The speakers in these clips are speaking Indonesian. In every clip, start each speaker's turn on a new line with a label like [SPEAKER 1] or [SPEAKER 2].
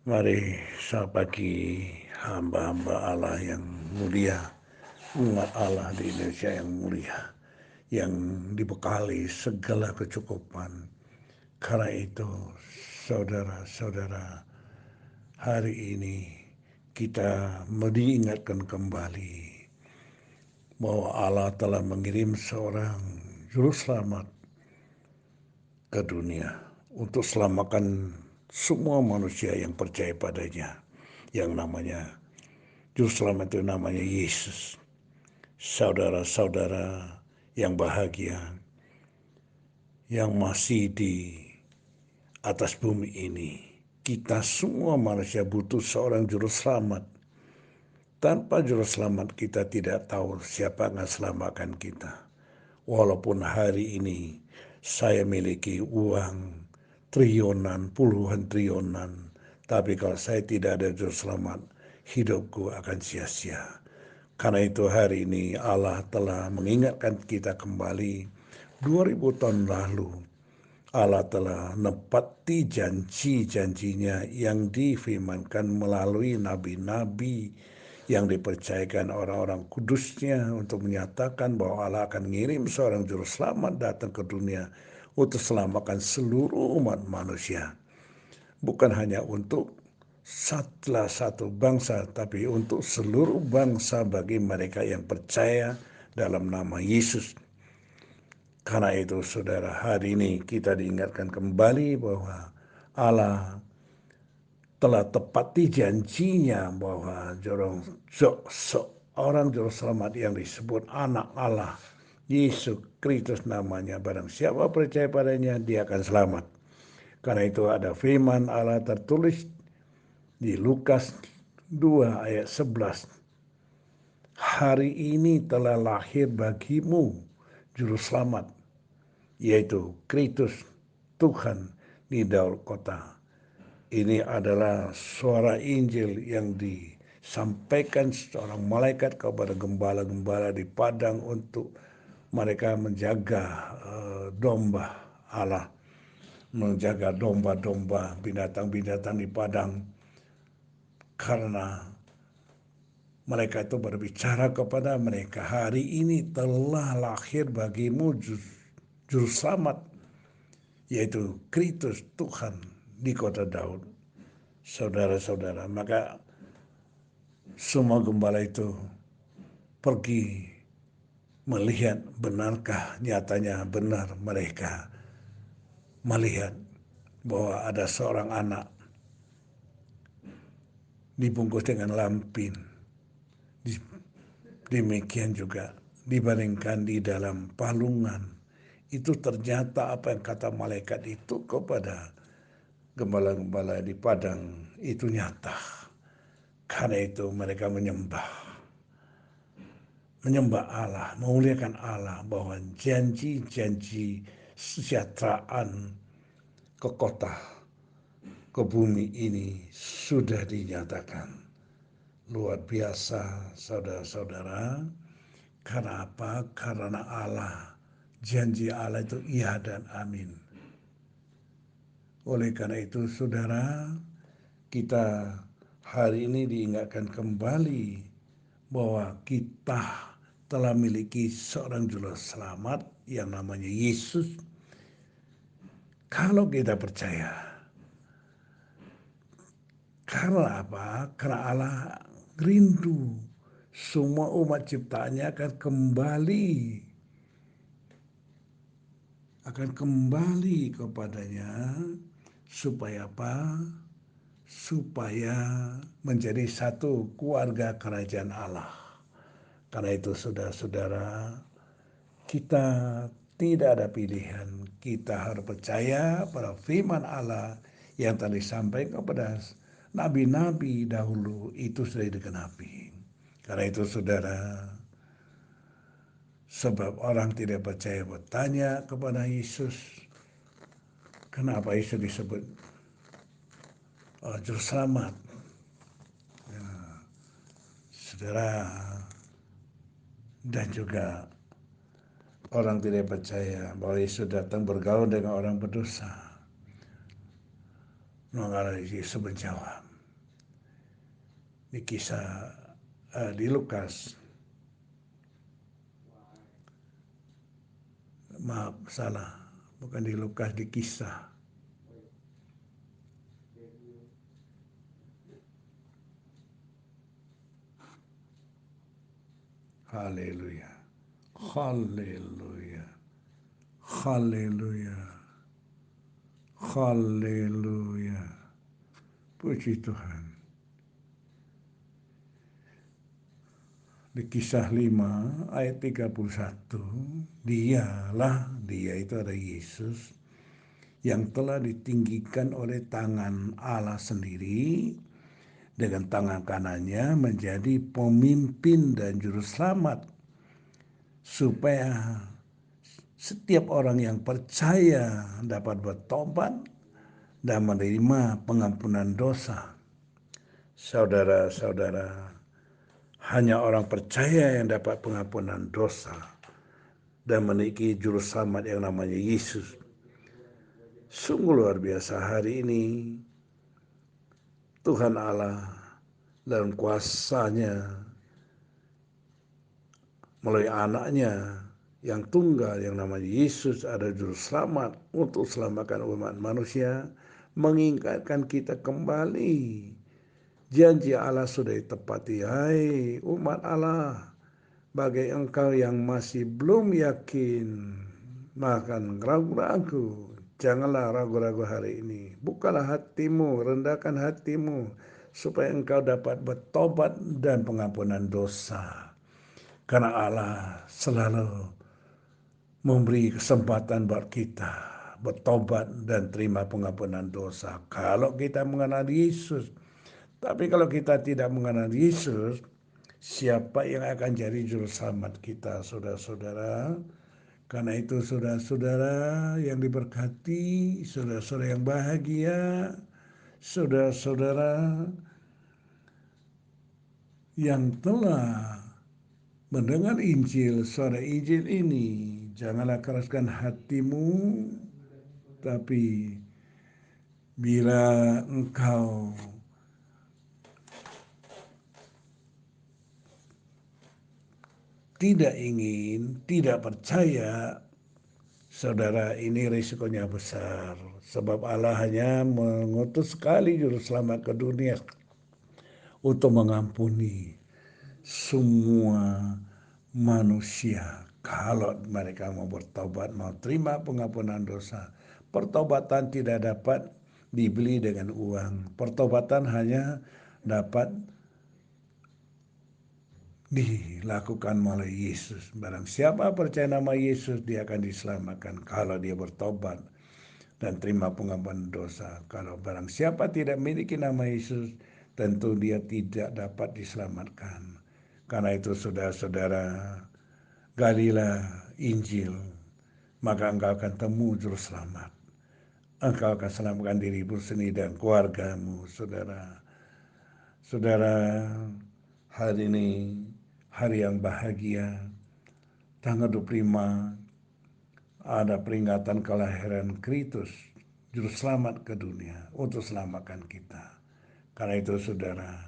[SPEAKER 1] Mari selamat pagi hamba-hamba Allah yang mulia, umat Allah di Indonesia yang mulia, yang dibekali segala kecukupan. Karena itu, saudara-saudara, hari ini kita diingatkan kembali bahwa Allah telah mengirim seorang juru selamat ke dunia untuk selamatkan semua manusia yang percaya padanya, yang namanya Juru selamat itu namanya Yesus. Saudara-saudara yang bahagia, yang masih di atas bumi ini, kita semua manusia butuh seorang juru selamat. Tanpa juru selamat kita tidak tahu siapa yang akan selamatkan kita. Walaupun hari ini saya miliki uang triliunan, puluhan triliunan, tapi kalau saya tidak ada juru selamat, hidupku akan sia-sia. Karena itu hari ini Allah telah mengingatkan kita kembali 2000 tahun lalu. Allah telah menepati janji-janjinya yang difirmankan melalui nabi-nabi yang dipercayakan orang-orang kudusnya untuk menyatakan bahwa Allah akan mengirim seorang juru selamat datang ke dunia untuk selamatkan seluruh umat manusia. Bukan hanya untuk satu bangsa, tapi untuk seluruh bangsa bagi mereka yang percaya dalam nama Yesus. Karena itu saudara, hari ini kita diingatkan kembali bahwa Allah telah tepati janjinya bahwa seorang juru selamat yang disebut anak Allah, Yesus Kristus namanya, barang siapa percaya padanya dia akan selamat. Karena itu ada firman Allah tertulis di Lukas 2 ayat 11. Hari ini telah lahir bagimu juru selamat, yaitu Kristus Tuhan di Daud kota. Ini adalah suara Injil yang disampaikan seorang malaikat kepada gembala-gembala di padang untuk mereka menjaga domba Allah, menjaga domba-domba, binatang-binatang di padang. Karena mereka itu berbicara kepada mereka, hari ini telah lahir bagimu juru selamat, yaitu Kristus Tuhan di kota Daud. Saudara-saudara, maka semua gembala itu pergi melihat benarkah nyatanya benar mereka melihat bahwa ada seorang anak dibungkus dengan lampin. Demikian juga dibandingkan di dalam palungan. Itu ternyata apa yang kata malaikat itu kepada gembala-gembala di padang itu nyata. Karena itu mereka menyembah Allah, memuliakan Allah, bahwa janji-janji kesejahteraan ke kota, ke bumi ini sudah dinyatakan. Luar biasa saudara-saudara. Karena apa? Karena Allah, janji Allah itu iya dan amin. Oleh karena itu saudara, kita hari ini diingatkan kembali bahwa kita telah memiliki seorang juru selamat yang namanya Yesus. Kalau kita percaya, karena apa? Karena Allah rindu semua umat ciptaannya akan kembali kepadanya, supaya apa? Supaya menjadi satu keluarga kerajaan Allah. Karena itu saudara-saudara, kita tidak ada pilihan. Kita harus percaya pada firman Allah yang tadi disampaikan kepada nabi-nabi dahulu itu sudah digenapi. Karena itu saudara, sebab orang tidak percaya bertanya kepada Yesus, kenapa Yesus disebut juru selamat? Ya, saudara, dan juga orang tidak percaya bahwa Yesus datang bergaul dengan orang berdosa. Maka Yesus menjawab, di kisah di Lukas, maaf salah, bukan di Lukas, di kisah. Haleluya, haleluya, haleluya, haleluya. Puji Tuhan. Di kisah 5 ayat 31, dia itu ada Yesus yang telah ditinggikan oleh tangan Allah sendiri, dengan tangan kanannya menjadi pemimpin dan juru selamat, supaya setiap orang yang percaya dapat bertobat dan menerima pengampunan dosa. Saudara-saudara, hanya orang percaya yang dapat pengampunan dosa dan memiliki juru selamat yang namanya Yesus. Sungguh luar biasa hari ini Tuhan Allah dalam kuasa-Nya melalui anaknya yang tunggal yang namanya Yesus ada juru selamat untuk selamatkan umat manusia, mengingatkan kita kembali janji Allah sudah ditepati. Hai umat Allah, bagi engkau yang masih belum yakin, makan ragu-ragu, janganlah ragu-ragu hari ini. Bukalah hatimu, rendahkan hatimu, supaya engkau dapat bertobat dan pengampunan dosa. Karena Allah selalu memberi kesempatan buat kita bertobat dan terima pengampunan dosa kalau kita mengenal Yesus. Tapi kalau kita tidak mengenal Yesus, siapa yang akan jadi juru selamat kita, saudara-saudara? Karena itu saudara-saudara yang diberkati, saudara-saudara yang bahagia, saudara-saudara yang telah mendengar Injil, suara Injil ini, janganlah keraskan hatimu, tapi bila engkau tidak ingin, tidak percaya, saudara, ini risikonya besar. Sebab Allah hanya mengutus sekali juru selamat ke dunia untuk mengampuni semua manusia. Kalau mereka mau bertobat, mau terima pengampunan dosa. Pertobatan tidak dapat dibeli dengan uang. Pertobatan hanya dapat dilakukan melalui Yesus. Barang siapa percaya nama Yesus, dia akan diselamatkan kalau dia bertobat dan terima pengampunan dosa. Kalau barang siapa tidak memiliki nama Yesus, tentu dia tidak dapat diselamatkan. Karena itu saudara-saudara, galilah Injil, maka engkau akan temu juru selamat. Engkau akan selamatkan dirimu sendiri dan keluargamu, saudara. Saudara, hari ini hari yang bahagia, tanggal 25 ada peringatan kelahiran Kristus, juru selamat ke dunia untuk selamatkan kita. Karena itu saudara,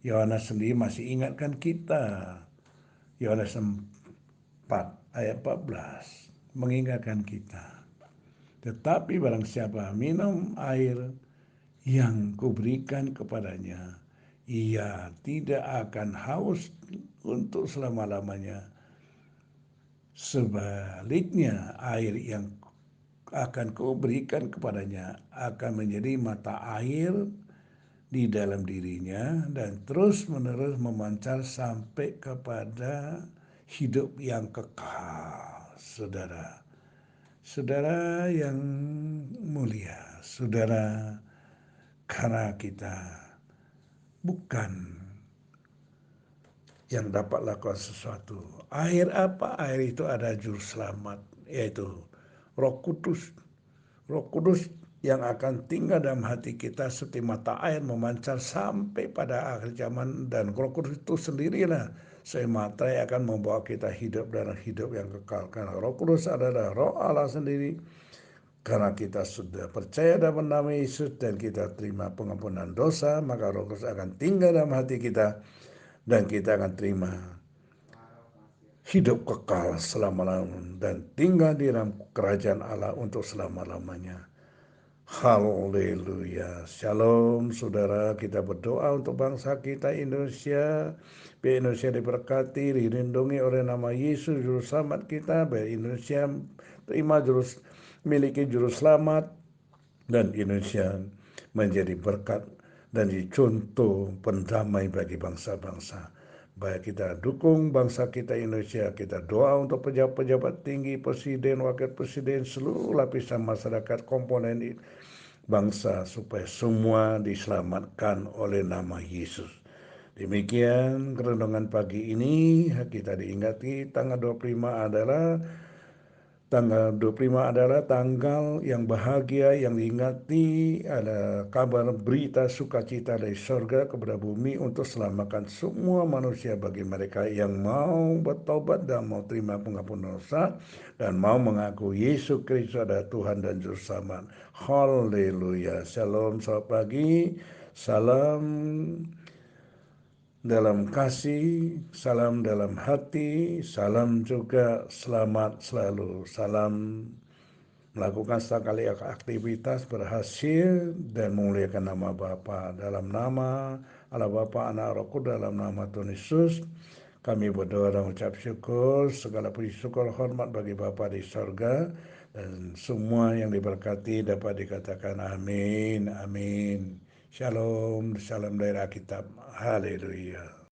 [SPEAKER 1] Yohanes sendiri masih ingatkan kita. Yohanes 4 ayat 14 mengingatkan kita. Tetapi barang siapa minum air yang kuberikan kepadanya, ia tidak akan haus untuk selama-lamanya. Sebaliknya, air yang akan kuberikan kepadanya akan menjadi mata air di dalam dirinya dan terus-menerus memancar sampai kepada hidup yang kekal. Saudara, saudara yang mulia, saudara, karena kita bukan yang dapat lakukan sesuatu. Air apa? Air itu ada juru selamat, yaitu Roh Kudus. Roh Kudus yang akan tinggal dalam hati kita seperti mata air memancar sampai pada akhir zaman, dan Roh Kudus itu sendirilah semata yang akan membawa kita hidup dalam hidup yang kekal. Karena Roh Kudus adalah Roh Allah sendiri Karena kita sudah percaya dalam nama Yesus dan kita terima pengampunan dosa, maka Roh Kudus akan tinggal dalam hati kita dan kita akan terima hidup kekal selama-lamanya dan tinggal di dalam kerajaan Allah untuk selama-lamanya. Haleluya. Shalom saudara, kita berdoa untuk bangsa kita Indonesia. Biar Indonesia diberkati, dilindungi oleh nama Yesus Juru Selamat kita. Biar Indonesia terima miliki Juru Selamat. Dan Indonesia menjadi berkat dan jadi contoh pendamai bagi bangsa-bangsa. Baik kita dukung bangsa kita Indonesia, kita doa untuk pejabat-pejabat tinggi, presiden, wakil presiden, seluruh lapisan masyarakat komponen bangsa supaya semua diselamatkan oleh nama Yesus. Demikian renungan pagi ini kita diingati tanggal 25 adalah tanggal yang bahagia yang diingati, ada kabar berita sukacita dari surga kepada bumi untuk selamatkan semua manusia bagi mereka yang mau bertobat dan mau terima pengampunan dosa dan mau mengaku Yesus Kristus adalah Tuhan dan Juru Selamat. Haleluya. Shalom, selamat pagi. Salam dalam kasih, salam dalam hati, salam juga selamat selalu. Salam melakukan sekali aktivitas berhasil dan memuliakan nama Bapa. Dalam nama Allah Bapa, Anak, Roh Kudus, dalam nama Tuhan Yesus, kami berdoa dan ucap syukur, segala puji syukur hormat bagi Bapa di sorga, dan semua yang diberkati dapat dikatakan amin, amin. Shalom, salam dari Alkitab. Haleluya.